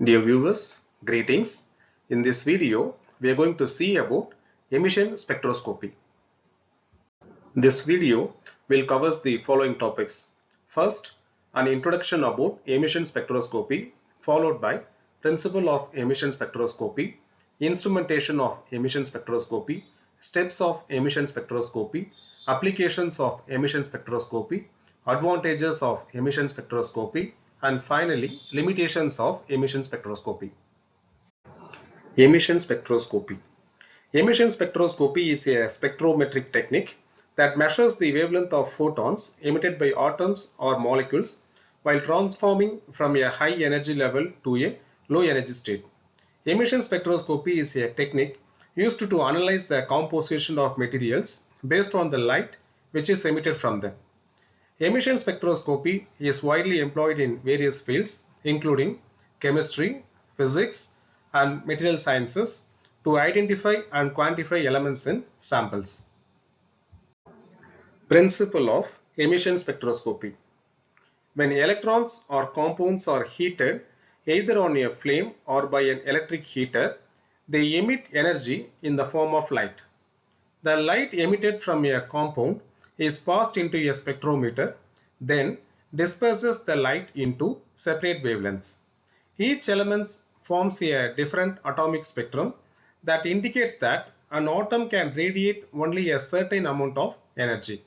Dear viewers, greetings. In this video, we are going to see about emission spectroscopy. This video will cover the following topics. First, an introduction about emission spectroscopy, followed by principle of emission spectroscopy, instrumentation of emission spectroscopy, steps of emission spectroscopy, applications of emission spectroscopy, advantages of emission spectroscopy, and finally, limitations of emission spectroscopy. Emission spectroscopy. Emission spectroscopy is a spectrometric technique that measures the wavelength of photons emitted by atoms or molecules while transforming from a high energy level to a low energy state. Emission spectroscopy is a technique used to analyze the composition of materials based on the light which is emitted from them. Emission spectroscopy is widely employed in various fields including chemistry, physics, and material sciences to identify and quantify elements in samples. Principle of emission spectroscopy. When electrons or compounds are heated either on a flame or by an electric heater, they emit energy in the form of light. The light emitted from a compound is passed into a spectrometer, then disperses the light into separate wavelengths. Each element forms a different atomic spectrum that indicates that an atom can radiate only a certain amount of energy.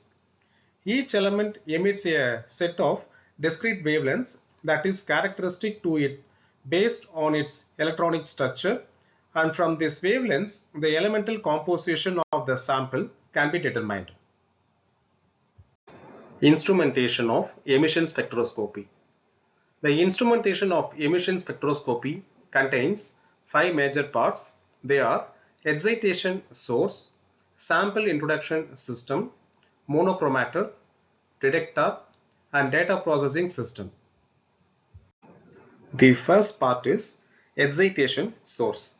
Each element emits a set of discrete wavelengths that is characteristic to it based on its electronic structure, and from these wavelengths the elemental composition of the sample can be determined. Instrumentation of emission spectroscopy. The instrumentation of emission spectroscopy contains 5 major parts. They are excitation source, sample introduction system, monochromator, detector, and data processing system. The first part is excitation source.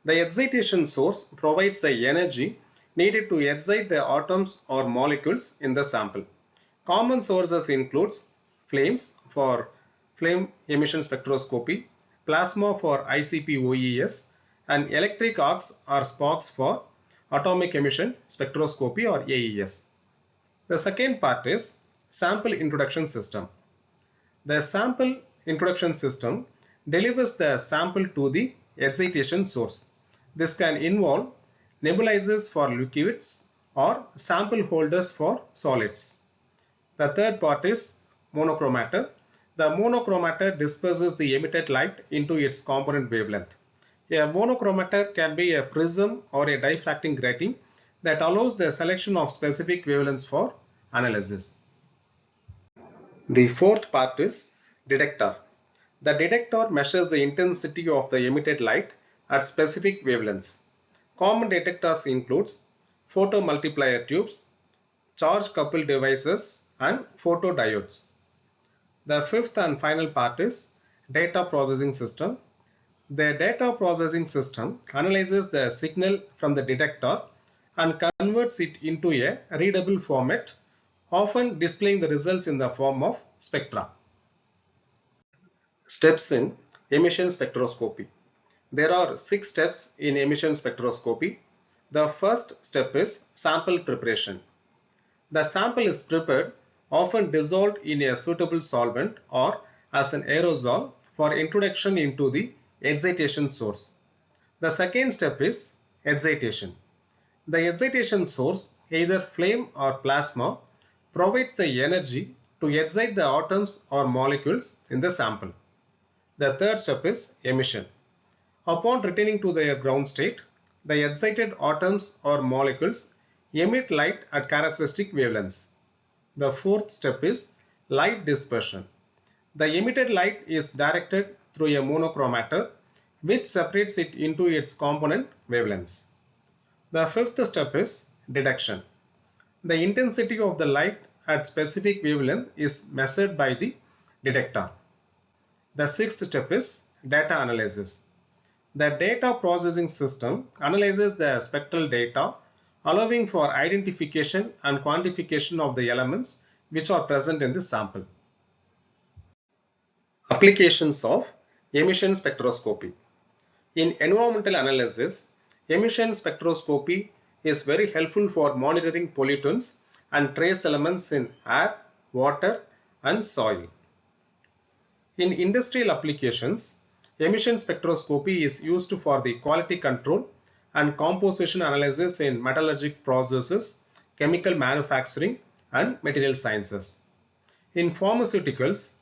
The excitation source provides the energy needed to excite the atoms or molecules in the sample. Common sources includes flames for flame emission spectroscopy, plasma for ICP-OES, and electric arcs or sparks for atomic emission spectroscopy or AES. The second part is sample introduction system. The sample introduction system delivers the sample to the excitation source. This can involve nebulizers for liquids or sample holders for solids. The third part is monochromator. The monochromator disperses the emitted light into its component wavelength. A monochromator can be a prism or a diffracting grating that allows the selection of specific wavelengths for analysis. The fourth part is detector. The detector measures the intensity of the emitted light at specific wavelengths. Common detectors includes photomultiplier tubes, charge coupled devices, and photodiodes. The fifth and final part is data processing system. The data processing system analyzes the signal from the detector and converts it into a readable format, often displaying the results in the form of spectra. Steps in emission spectroscopy. There are 6 steps in emission spectroscopy. The first step is sample preparation. The sample is prepared, often dissolved in a suitable solvent or as an aerosol for introduction into the excitation source. The second step is excitation. The excitation source, either flame or plasma, provides the energy to excite the atoms or molecules in the sample. The third step is emission. Upon returning to their ground state, the excited atoms or molecules emit light at characteristic wavelengths. The fourth step is light dispersion. The emitted light is directed through a monochromator which separates it into its component wavelengths. The fifth step is detection. The intensity of the light at specific wavelength is measured by the detector. The sixth step is data analysis. The data processing system analyzes the spectral data, allowing for identification and quantification of the elements which are present in the sample. Applications of Emission spectroscopy. In environmental analysis, emission spectroscopy is very helpful for monitoring pollutants and trace elements in air, water, and soil. In industrial applications, emission spectroscopy is used for the quality control and composition analysis in metallurgic processes, chemical manufacturing, and material sciences. In pharmaceuticals,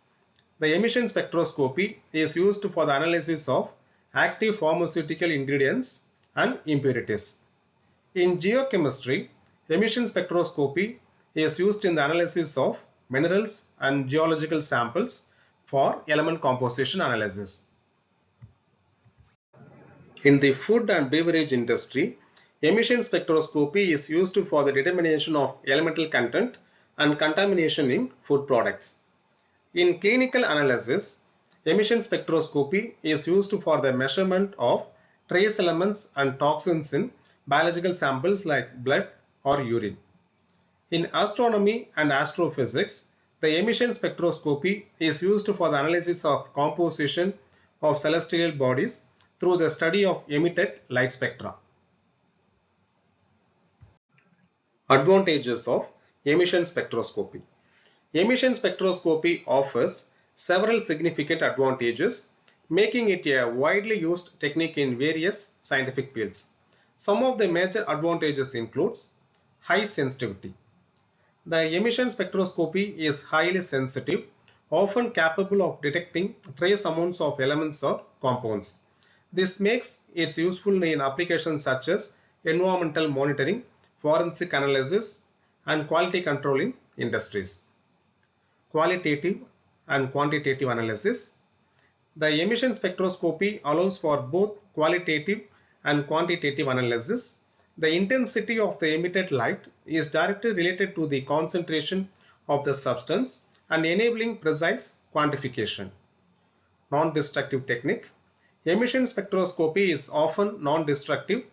the emission spectroscopy is used for the analysis of active pharmaceutical ingredients and impurities. In geochemistry, emission spectroscopy is used in the analysis of minerals and geological samples for element composition analysis. In the food and beverage industry, emission spectroscopy is used for the determination of elemental content and contamination in food products. In clinical analysis, emission spectroscopy is used for the measurement of trace elements and toxins in biological samples like blood or urine. In astronomy and astrophysics, the emission spectroscopy is used for the analysis of composition of celestial bodies through the study of emitted light spectra. Advantages of emission spectroscopy. Emission spectroscopy offers several significant advantages, making it a widely used technique in various scientific fields. Some of the major advantages includes high sensitivity. The emission spectroscopy is highly sensitive, often capable of detecting trace amounts of elements or compounds. This makes it useful in applications such as environmental monitoring, forensic analysis, and quality control in industries. Qualitative and quantitative analysis. The emission spectroscopy allows for both qualitative and quantitative analysis. The intensity of the emitted light is directly related to the concentration of the substance and enabling precise quantification. Non-destructive technique. Emission spectroscopy is often non-destructive,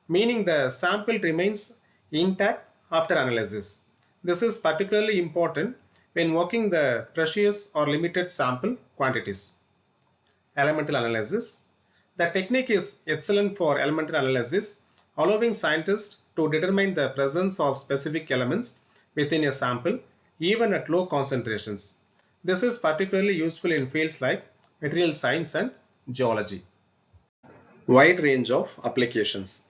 meaning the sample remains intact after analysis. This is particularly important when working the precious or limited sample quantities. Elemental analysis. The technique is excellent for elemental analysis, allowing scientists to determine the presence of specific elements within a sample even at low concentrations. This is particularly useful in fields like material science and geology. Wide range of applications.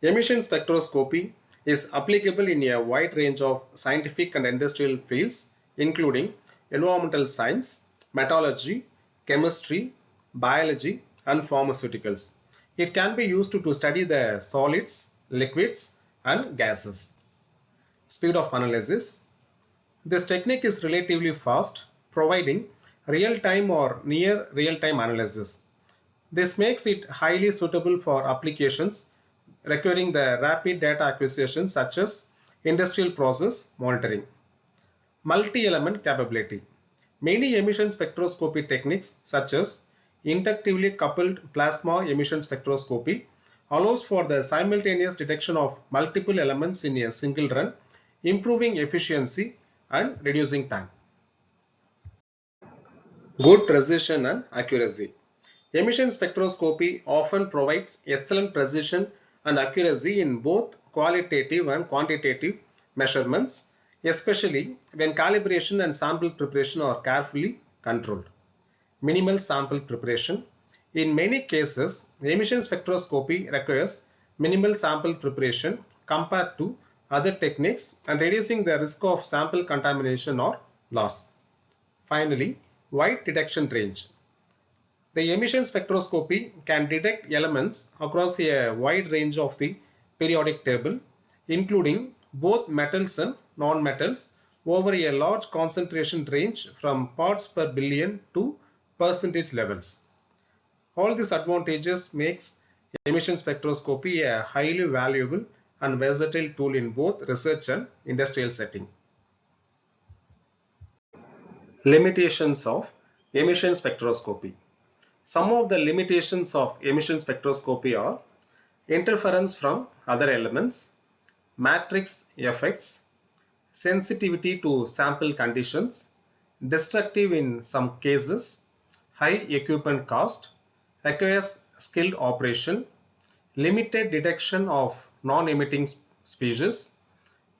Emission spectroscopy is applicable in a wide range of scientific and industrial fields, including environmental science, metallurgy, chemistry, biology, and pharmaceuticals. It can be used to study the solids, liquids, and gases. Speed of analysis. This technique is relatively fast, providing real-time or near real-time analysis. This makes it highly suitable for applications requiring the rapid data acquisition such as industrial process monitoring. Multi-element capability. Many emission spectroscopy techniques such as inductively coupled plasma emission spectroscopy allows for the simultaneous detection of multiple elements in a single run, improving efficiency and reducing time. Good precision and accuracy. Emission spectroscopy often provides excellent precision and accuracy in both qualitative and quantitative measurements, especially when calibration and sample preparation are carefully controlled. Minimal sample preparation. In many cases, emission spectroscopy requires minimal sample preparation compared to other techniques and reducing the risk of sample contamination or loss. Finally, wide detection range. The emission spectroscopy can detect elements across a wide range of the periodic table, including both metals and non-metals, over a large concentration range from parts per billion to percentage levels. All these advantages makes emission spectroscopy a highly valuable and versatile tool in both research and industrial setting. Limitations of emission spectroscopy. Some of the limitations of emission spectroscopy are interference from other elements, matrix effects, sensitivity to sample conditions, destructive in some cases, high equipment cost, requires skilled operation, limited detection of non-emitting species,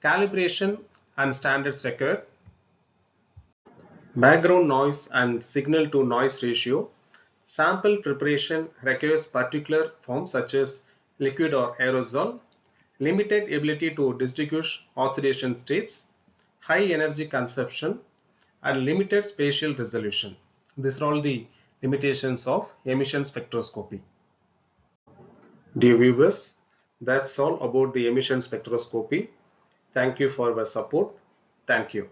calibration and standards required, background noise and signal to noise ratio. Sample preparation requires particular forms such as liquid or aerosol, limited ability to distinguish oxidation states, high energy consumption, and limited spatial resolution. These are all the limitations of emission spectroscopy. Dear viewers, that's all about the emission spectroscopy. Thank you for your support. Thank you.